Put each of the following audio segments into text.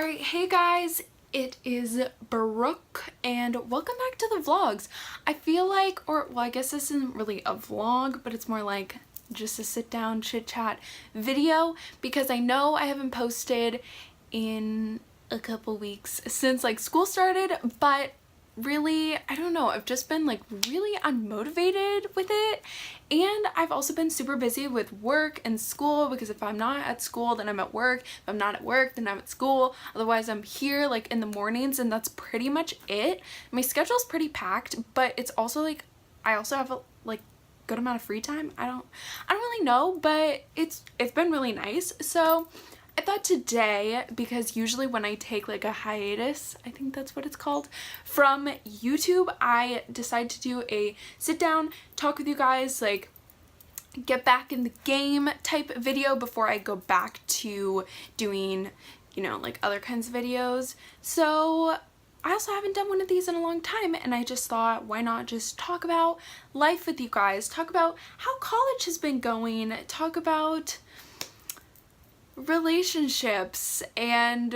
Alright, hey guys, it is Brooke and welcome back to the vlogs. I feel like, I guess this isn't really a vlog, but it's more like just a sit down chit chat video because I know I haven't posted in a couple weeks since like school started, but really, I don't know, I've just been like really unmotivated with it, and I've also been super busy with work and school because if I'm not at school then I'm at work, if I'm not at work then I'm at school, otherwise I'm here like in the mornings, and that's pretty much it. My schedule's pretty packed, but it's also like I also have a like good amount of free time. I don't really know, but it's been really nice. So I thought today, because usually when I take like a hiatus, I think that's what it's called, from YouTube, I decide to do a sit down, talk with you guys, like get back in the game type video before I go back to doing, you know, like other kinds of videos. So I also haven't done one of these in a long time, and I just thought, why not just talk about life with you guys, talk about how college has been going, talk about relationships and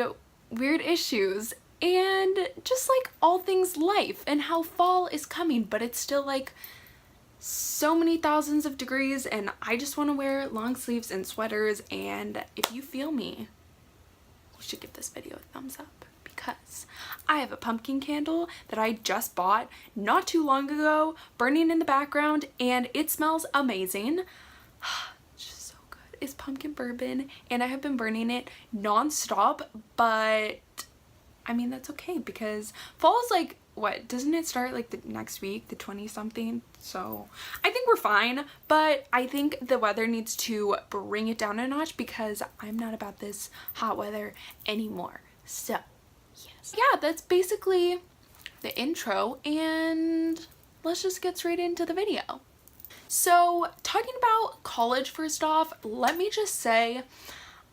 weird issues, and just like all things life, and how fall is coming but it's still like so many thousands of degrees and I just want to wear long sleeves and sweaters. And if you feel me, you should give this video a thumbs up because I have a pumpkin candle that I just bought not too long ago burning in the background and it smells amazing. Is pumpkin bourbon, and I have been burning it non-stop, but I mean that's okay because fall is like, what, doesn't it start like the next week, the 20 something? So I think we're fine, but I think the weather needs to bring it down a notch because I'm not about this hot weather anymore. So yes, yeah, that's basically the intro, and let's just get straight into the video. So talking about college, first off, let me just say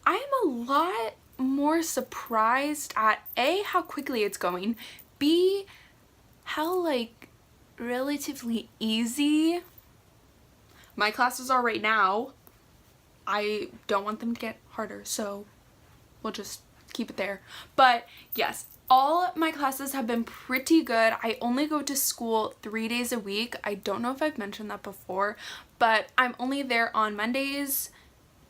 I am a lot more surprised at A, how quickly it's going, B, how like relatively easy my classes are right now. I don't want them to get harder, so we'll just keep it there. But yes, all my classes have been pretty good. I only go to school 3 days a week. I don't know if I've mentioned that before, but I'm only there on Mondays,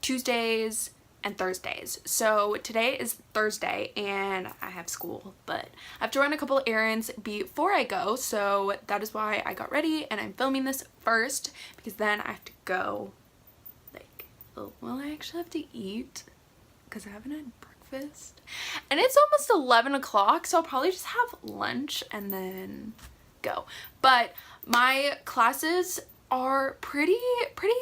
Tuesdays, and Thursdays. So today is Thursday and I have school, but I have to run a couple errands before I go, so that is why I got ready and I'm filming this first, because then I have to go, like, oh, well, I actually have to eat because I haven't had breakfast and it's almost 11 o'clock, so I'll probably just have lunch and then go. But my classes are pretty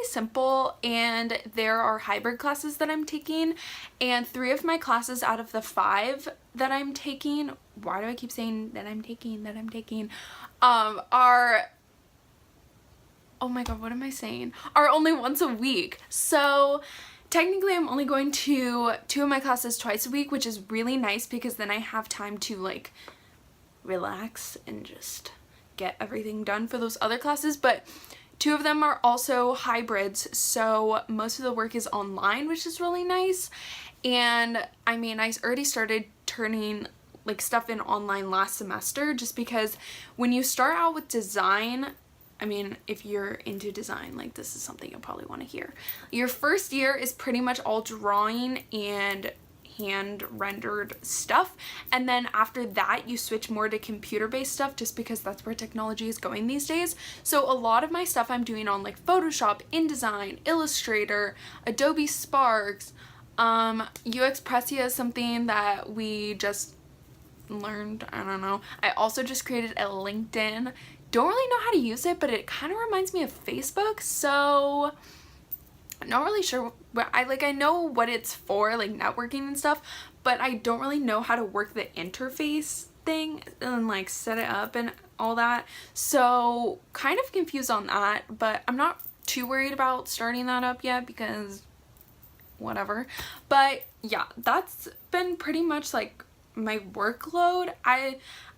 simple, and there are hybrid classes that I'm taking, and 3 of my classes out of the 5 that I'm taking, why do I keep saying that I'm taking are, oh my god, what am I saying, are only once a week. So technically I'm only going to 2 of my classes twice a week, which is really nice because then I have time to like relax and just get everything done for those other classes. But 2 of them are also hybrids, so most of the work is online, which is really nice. And I mean, I already started turning like stuff in online last semester, just because when you start out with design, I mean, if you're into design, like this is something you'll probably want to hear. Your first year is pretty much all drawing and hand rendered stuff, and then after that you switch more to computer based stuff just because that's where technology is going these days. So a lot of my stuff I'm doing on like Photoshop, InDesign, Illustrator, Adobe Sparks, UX Precia is something that we just learned, I don't know. I also just created a LinkedIn. Don't really know how to use it, but it kind of reminds me of Facebook, so I'm not really sure what I know what it's for, like networking and stuff, but I don't really know how to work the interface thing and like set it up and all that. So kind of confused on that, but I'm not too worried about starting that up yet because whatever. But yeah, that's been pretty much like my workload.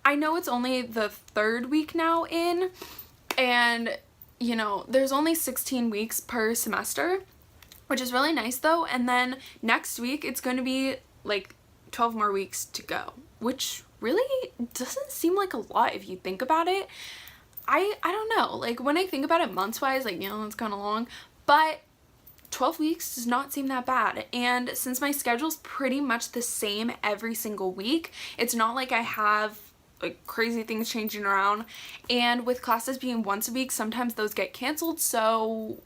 I know it's only the 3rd week now in, and you know, there's only 16 weeks per semester, which is really nice though. And then next week it's going to be like 12 more weeks to go, which really doesn't seem like a lot if you think about it. I don't know, like when I think about it months wise, like, you know, it's kind of long, but 12 weeks does not seem that bad. And since my schedule's pretty much the same every single week, it's not like I have like crazy things changing around, and with classes being once a week, sometimes those get canceled, so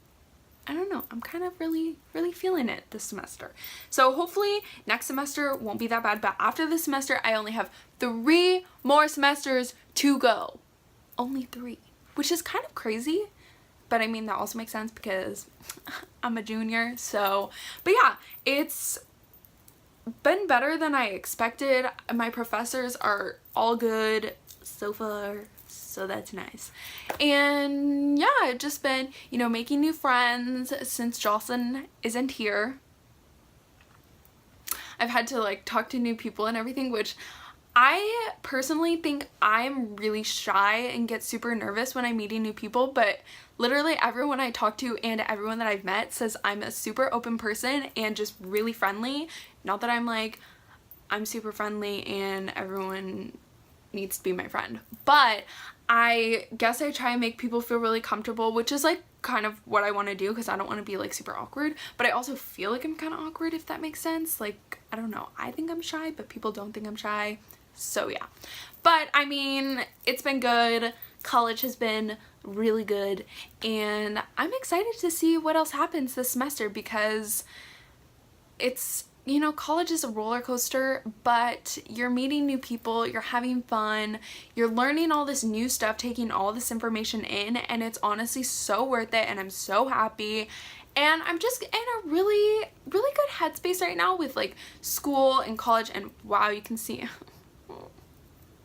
I don't know, I'm kind of really feeling it this semester. So hopefully next semester won't be that bad, but after this semester I only have 3 more semesters to go. Only 3, which is kind of crazy, but I mean that also makes sense because I'm a junior. So, but yeah, it's been better than I expected. My professors are all good so far, so that's nice. And yeah, I've just been, you know, making new friends since Jocelyn isn't here. I've had to like talk to new people and everything, which I personally think I'm really shy and get super nervous when I'm meeting new people, but literally everyone I talk to and everyone that I've met says I'm a super open person and just really friendly. Not that I'm super friendly and everyone needs to be my friend, but I guess I try and make people feel really comfortable, which is like kind of what I want to do because I don't want to be like super awkward, but I also feel like I'm kind of awkward, if that makes sense. Like, I don't know, I think I'm shy, but people don't think I'm shy. So yeah, but I mean, it's been good. College has been really good, and I'm excited to see what else happens this semester because it's, you know, college is a roller coaster, but you're meeting new people, you're having fun, you're learning all this new stuff, taking all this information in, and it's honestly so worth it, and I'm so happy. And I'm just in a really good headspace right now with like school and college, and wow, you can see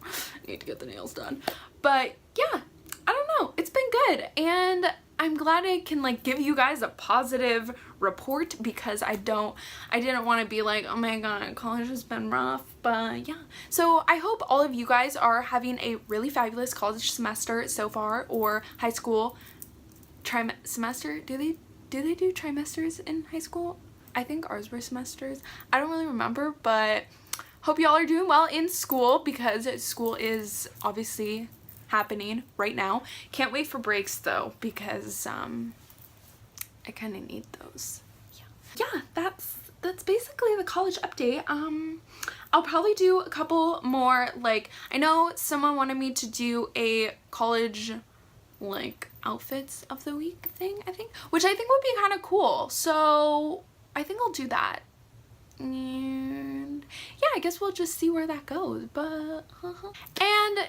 I need to get the nails done. But yeah, I don't know, it's been good, and I'm glad I can like give you guys a positive report because I didn't want to be like, oh my god, college has been rough. But yeah, so I hope all of you guys are having a really fabulous college semester so far, or high school semester. Do they do trimesters in high school? I think ours were semesters. I don't really remember, but hope y'all are doing well in school because school is obviously happening right now. Can't wait for breaks though because I kind of need those. Yeah, that's basically the college update. I'll probably do a couple more, like I know someone wanted me to do a college like outfits of the week thing, I think, which I think would be kind of cool. So I think I'll do that. And yeah, I guess we'll just see where that goes. But and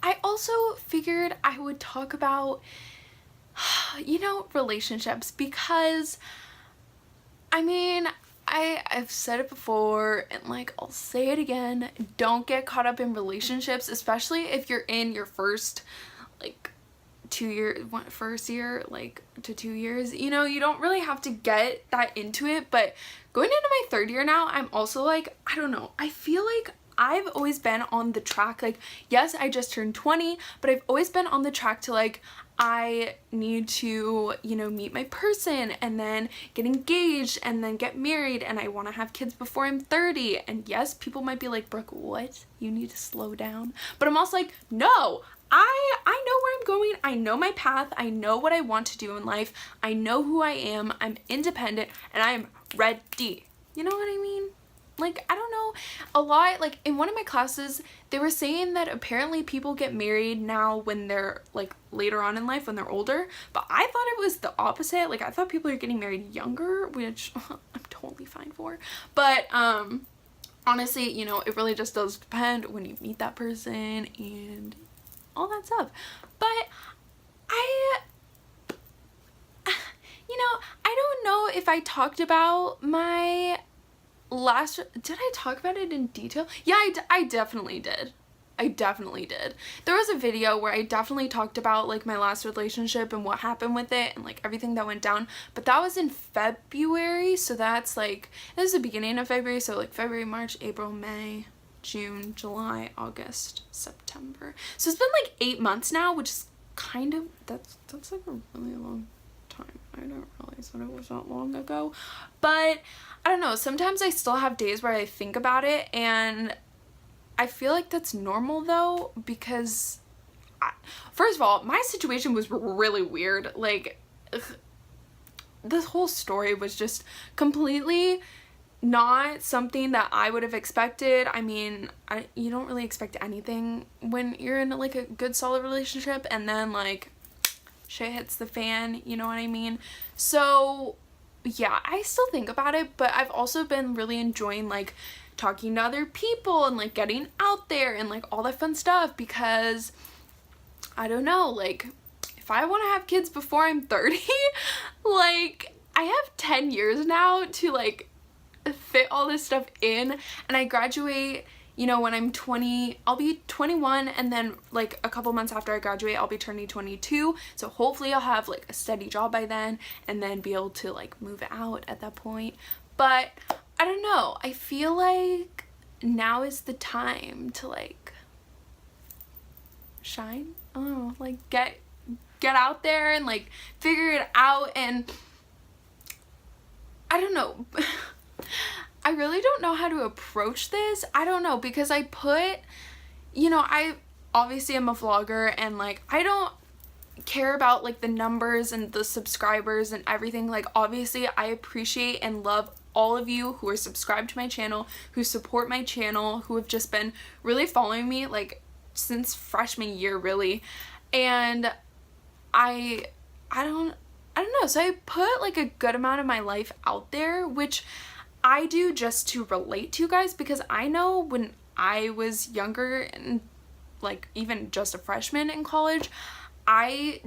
I also figured I would talk about, you know, relationships, because I mean, I've said it before and like I'll say it again, don't get caught up in relationships, especially if you're in your first like first year like to 2 years. You know, you don't really have to get that into it, but going into my 3rd year now, I'm also like, I don't know, I feel like I've always been on the track, like yes, I just turned 20, but I've always been on the track to like, I need to, you know, meet my person and then get engaged and then get married, and I want to have kids before I'm 30. And yes, people might be like, Brooke, what? You need to slow down. But I'm also like, no, I know where I'm going. I know my path. I know what I want to do in life. I know who I am. I'm independent and I'm ready. You know what I mean? Like, I don't know, a lot, like in one of my classes they were saying that apparently people get married now when they're like later on in life when they're older, but I thought it was the opposite. Like I thought people are getting married younger, which I'm totally fine for. But honestly, you know, it really just does depend when you meet that person and all that stuff. But you know, I don't know if I talked about my did I talk about it in detail? Yeah, I definitely did. I definitely did. There was a video where I definitely talked about like my last relationship and what happened with it and like everything that went down, but that was in February, so that's like, this is the beginning of February, so like February, March, April, May, June, July, August, September. So it's been like 8 months now, which is kind of, that's like a really long time. I didn't realize that it was that long ago. But I don't know, sometimes I still have days where I think about it, and I feel like that's normal though, because first of all, my situation was really weird. Like, this whole story was just completely not something that I would have expected. I mean, you don't really expect anything when you're in like a good solid relationship, and then like shit hits the fan, you know what I mean? So yeah, I still think about it, but I've also been really enjoying like talking to other people and like getting out there and like all that fun stuff, because I don't know, like if I want to have kids before I'm 30, like I have 10 years now to like fit all this stuff in, and I graduate, you know, when I'm 20, I'll be 21, and then like a couple months after I graduate, I'll be turning 22, so hopefully I'll have like a steady job by then, and then be able to like move out at that point. But I don't know, I feel like now is the time to like shine. I don't know, like get out there and like figure it out. And I don't know, I really don't know how to approach this. I don't know, because I put, you know, I obviously am a vlogger, and like I don't care about like the numbers and the subscribers and everything. Like obviously I appreciate and love all of you who are subscribed to my channel, who support my channel, who have just been really following me like since freshman year really. And I don't know, so I put like a good amount of my life out there, which I do just to relate to you guys, because I know when I was younger and like even just a freshman in college, I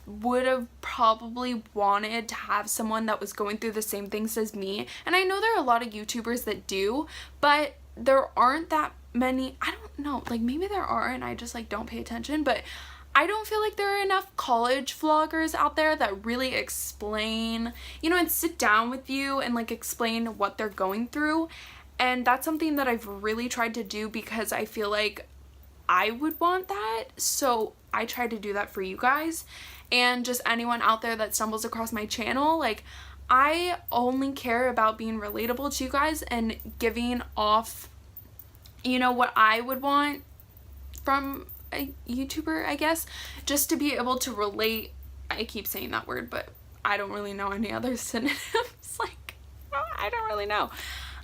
would have probably wanted to have someone that was going through the same things as me. And I know there are a lot of YouTubers that do, but there aren't that many. I don't know, like maybe there are and I just like don't pay attention, but I don't feel like there are enough college vloggers out there that really explain, you know, and sit down with you and like explain what they're going through. And that's something that I've really tried to do, because I feel like I would want that. So I try to do that for you guys, and just anyone out there that stumbles across my channel. Like I only care about being relatable to you guys and giving off, you know, what I would want from a YouTuber, I guess, just to be able to relate. I keep saying that word, but I don't really know any other synonyms. Like, I don't really know.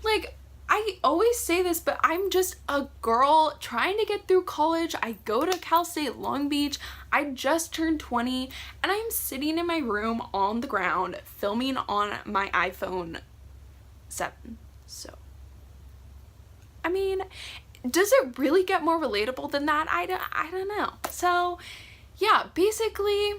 Like, I always say this, but I'm just a girl trying to get through college. I go to Cal State Long Beach. I just turned 20, and I'm sitting in my room on the ground filming on my iPhone 7. So, I mean, does it really get more relatable than that? I don't know. So yeah, basically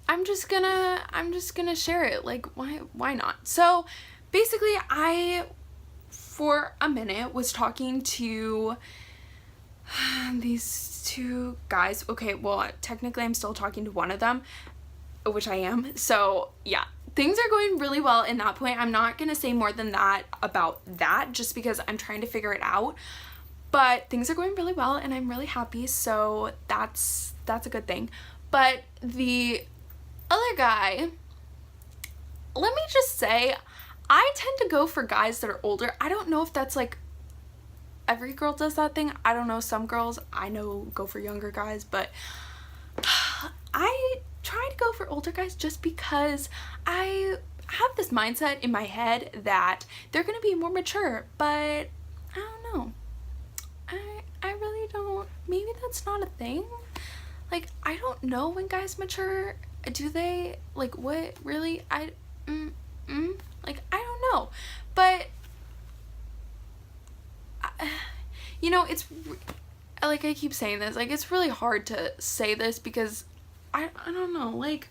I'm just gonna share it. Like why not? So basically I for a minute was talking to these two guys. Okay, well technically I'm still talking to one of them, which I am. So yeah, things are going really well in that point. I'm not gonna say more than that about that, just because I'm trying to figure it out, but things are going really well and I'm really happy, so that's a good thing. But the other guy, let me just say, I tend to go for guys that are older. I don't know if that's like every girl does that thing. I don't know, some girls I know go for younger guys, but I try to go for older guys just because I have this mindset in my head that they're gonna be more mature, but I don't know. I really don't. Maybe that's not a thing. Like, I don't know when guys mature. Do they? Like, what? Really? Like, I don't know. But, you know, it's, like I keep saying this, like, it's really hard to say this because I don't know, like,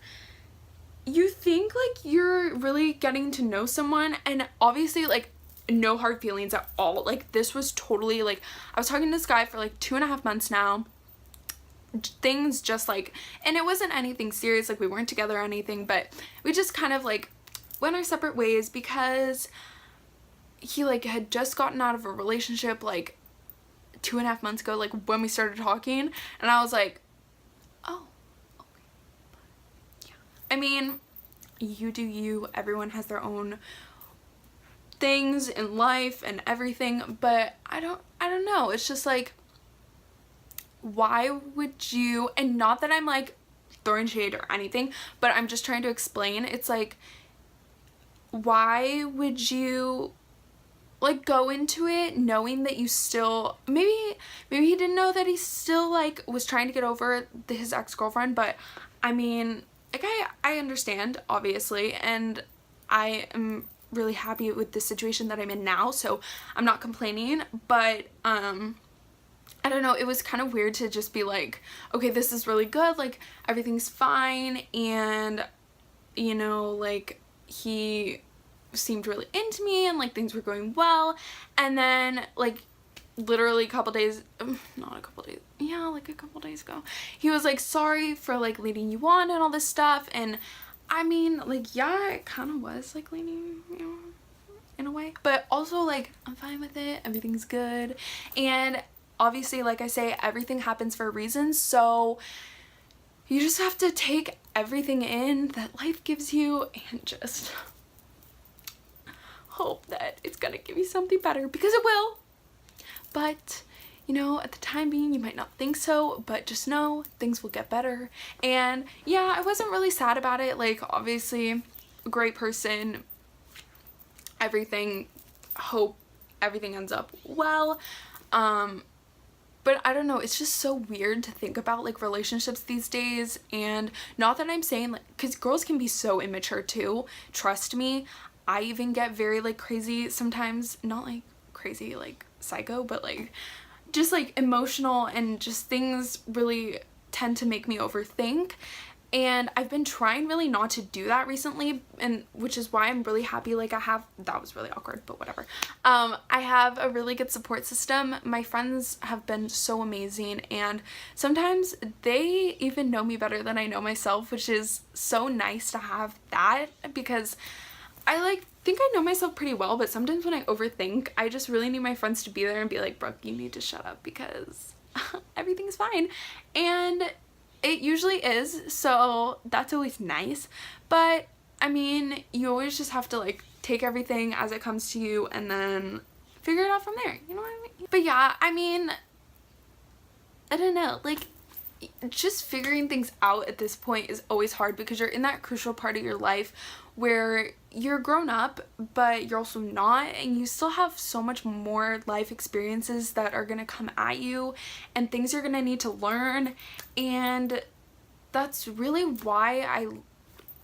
you think like you're really getting to know someone, and obviously like no hard feelings at all. Like, this was totally like, I was talking to this guy for like 2.5 months now. Things just like, and it wasn't anything serious, like we weren't together or anything, but we just kind of like went our separate ways because he like had just gotten out of a relationship like 2.5 months ago, like when we started talking, and I was like, oh, okay, yeah, I mean, you do you, everyone has their own things in life and everything, but I don't know, it's just like, why would you, and not that I'm like throwing shade or anything, but I'm just trying to explain, it's like, why would you like go into it knowing that you still, maybe he didn't know that he still like was trying to get over his ex-girlfriend, but I mean, like I understand obviously, and I am really happy with the situation that I'm in now, so I'm not complaining, but I don't know, it was kind of weird to just be like, okay, this is really good, like everything's fine, and you know, like he seemed really into me and like things were going well, and then like literally a couple days, not a couple days, yeah, like a couple days ago, he was like sorry for like leading you on and all this stuff, and I mean, like, yeah, it kind of was like leading you on in a way, but also like I'm fine with it, everything's good, and obviously, like I say, everything happens for a reason, so you just have to take everything in that life gives you and just hope that it's gonna give you something better, because it will. But you know, at the time being, you might not think so, but just know things will get better. And yeah, I wasn't really sad about it. Like, obviously, a great person, everything, hope everything ends up well. But I don't know, it's just so weird to think about like relationships these days, and not that I'm saying like, because girls can be so immature too, trust me. I even get very like crazy sometimes, not like crazy like psycho, but like just like emotional, and just things really tend to make me overthink, and I've been trying really not to do that recently, and which is why I'm really happy, like I have, that was really awkward, but whatever. I have a really good support system. My friends have been so amazing, and sometimes they even know me better than I know myself, which is so nice to have that, because I like think I know myself pretty well, but sometimes when I overthink, I just really need my friends to be there and be like, Brooke, you need to shut up because everything's fine. And it usually is, so that's always nice. But I mean, you always just have to like take everything as it comes to you and then figure it out from there, you know what I mean? But yeah, I mean, I don't know, like just figuring things out at this point is always hard, because you're in that crucial part of your life where you're grown up but you're also not, and you still have so much more life experiences that are gonna come at you and things you're gonna need to learn. And that's really why I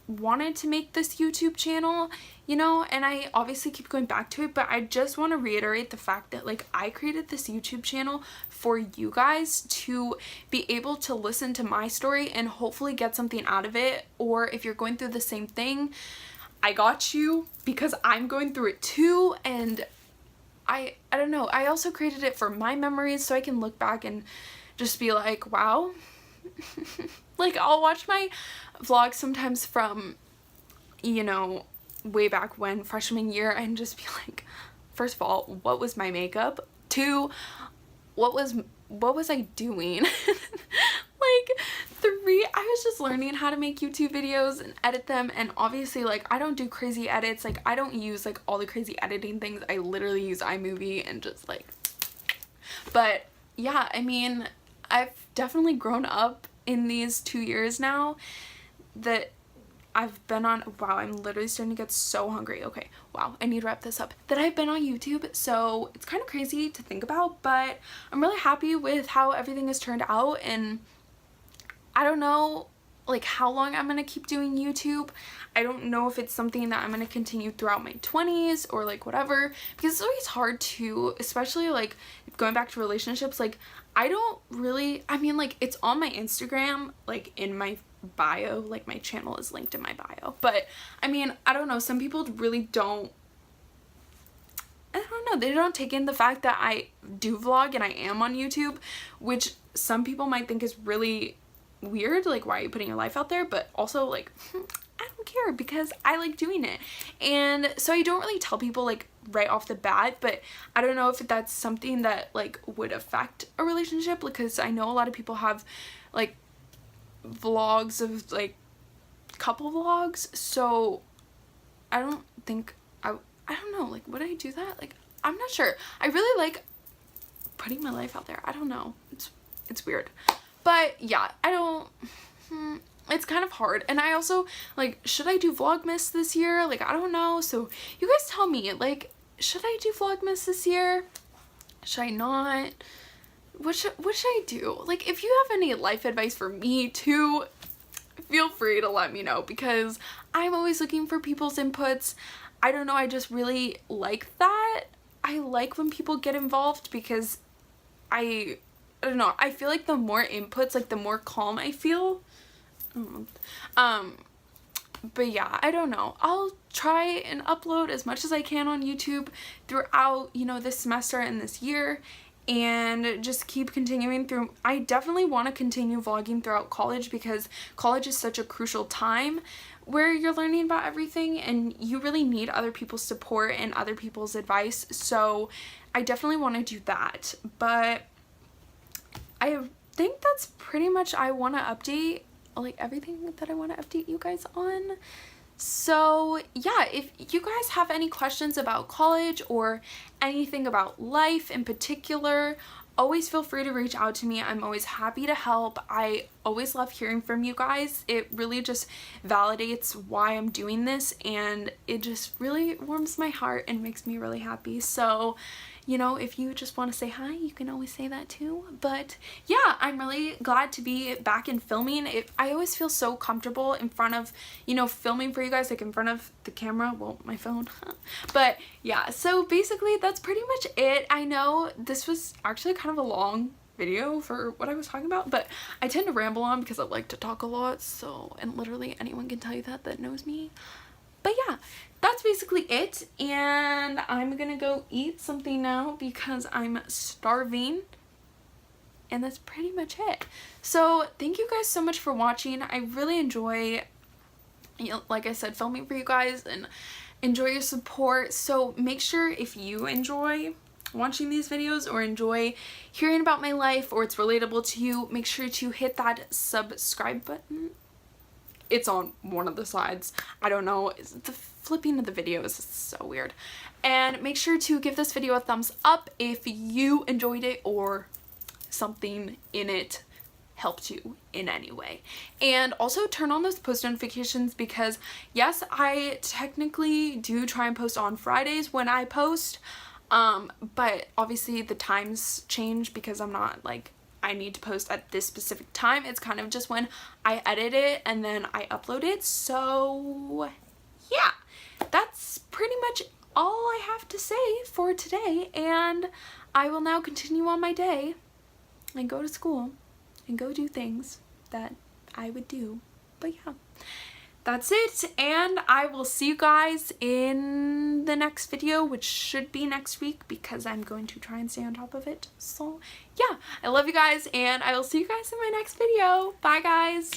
wanted to make this YouTube channel, you know, and I obviously keep going back to it, but I just want to reiterate the fact that like I created this YouTube channel for you guys to be able to listen to my story and hopefully get something out of it. Or if you're going through the same thing, I got you, because I'm going through it too. And I don't know, I also created it for my memories, so I can look back and just be like, wow. Like I'll watch my vlogs sometimes from, you know, way back when, freshman year, and just be like, first of all, what was my makeup? 2, what was I doing? Like 3, I was just learning how to make YouTube videos and edit them, and obviously like I don't do crazy edits, like I don't use like all the crazy editing things, I literally use iMovie and just like, but yeah, I mean, I've definitely grown up in these 2 years now that I've been on. Wow, I'm literally starting to get so hungry. Okay, wow, I need to wrap this up. That I've been on YouTube, so it's kind of crazy to think about, but I'm really happy with how everything has turned out, and I don't know like how long I'm gonna keep doing YouTube. I don't know if it's something that I'm gonna continue throughout my 20s or like whatever, because it's always hard to, especially like going back to relationships, like I don't really, I mean like it's on my Instagram, like in my bio, like my channel is linked in my bio, but I mean, I don't know, some people really don't, I don't know, they don't take in the fact that I do vlog and I am on YouTube, which some people might think is really weird, like why are you putting your life out there, but also like I don't care because I like doing it. And so I don't really tell people like right off the bat, but I don't know if that's something that like would affect a relationship, because I know a lot of people have like vlogs of like couple vlogs, so I don't think I don't know, like, would I do that? Like, I'm not sure. I really like putting my life out there. I don't know. It's weird. But yeah, I don't, it's kind of hard. And I also, like, should I do Vlogmas this year? Like, I don't know. So you guys tell me, like, should I do Vlogmas this year? Should I not? What should I do? Like, if you have any life advice for me too, feel free to let me know, because I'm always looking for people's inputs. I don't know, I just really like that. I like when people get involved, because I don't know, I feel like the more inputs, like, the more calm I feel. But yeah, I don't know. I'll try and upload as much as I can on YouTube throughout, you know, this semester and this year, and just keep continuing through. I definitely want to continue vlogging throughout college, because college is such a crucial time where you're learning about everything and you really need other people's support and other people's advice. So I definitely want to do that. But I think that's pretty much, I want to update, like, everything that I want to update you guys on. So yeah, if you guys have any questions about college or anything about life in particular, always feel free to reach out to me. I'm always happy to help. I always love hearing from you guys. It really just validates why I'm doing this, and it just really warms my heart and makes me really happy. So, you know, if you just want to say hi, you can always say that too. But yeah, I'm really glad to be back in filming. I always feel so comfortable in front of, you know, filming for you guys, like in front of the camera, well, my phone. But yeah, so basically that's pretty much it. I know this was actually kind of a long video for what I was talking about, but I tend to ramble on because I like to talk a lot, so, and literally anyone can tell you that knows me. But yeah, that's basically it, and I'm gonna go eat something now because I'm starving, and that's pretty much it. So thank you guys so much for watching. I really enjoy, you know, like I said, filming for you guys and enjoy your support. So make sure, if you enjoy watching these videos or enjoy hearing about my life or it's relatable to you, make sure to hit that subscribe button. It's on one of the sides. I don't know. The flipping of the videos is so weird. And make sure to give this video a thumbs up if you enjoyed it or something in it helped you in any way. And also turn on those post notifications, because yes, I technically do try and post on Fridays when I post, but obviously the times change because I'm not like, I need to post at this specific time. It's kind of just when I edit it and then I upload it. So yeah, that's pretty much all I have to say for today, and I will now continue on my day and go to school and go do things that I would do. But yeah, that's it, and I will see you guys in the next video, which should be next week because I'm going to try and stay on top of it. So yeah, I love you guys, and I will see you guys in my next video. Bye guys.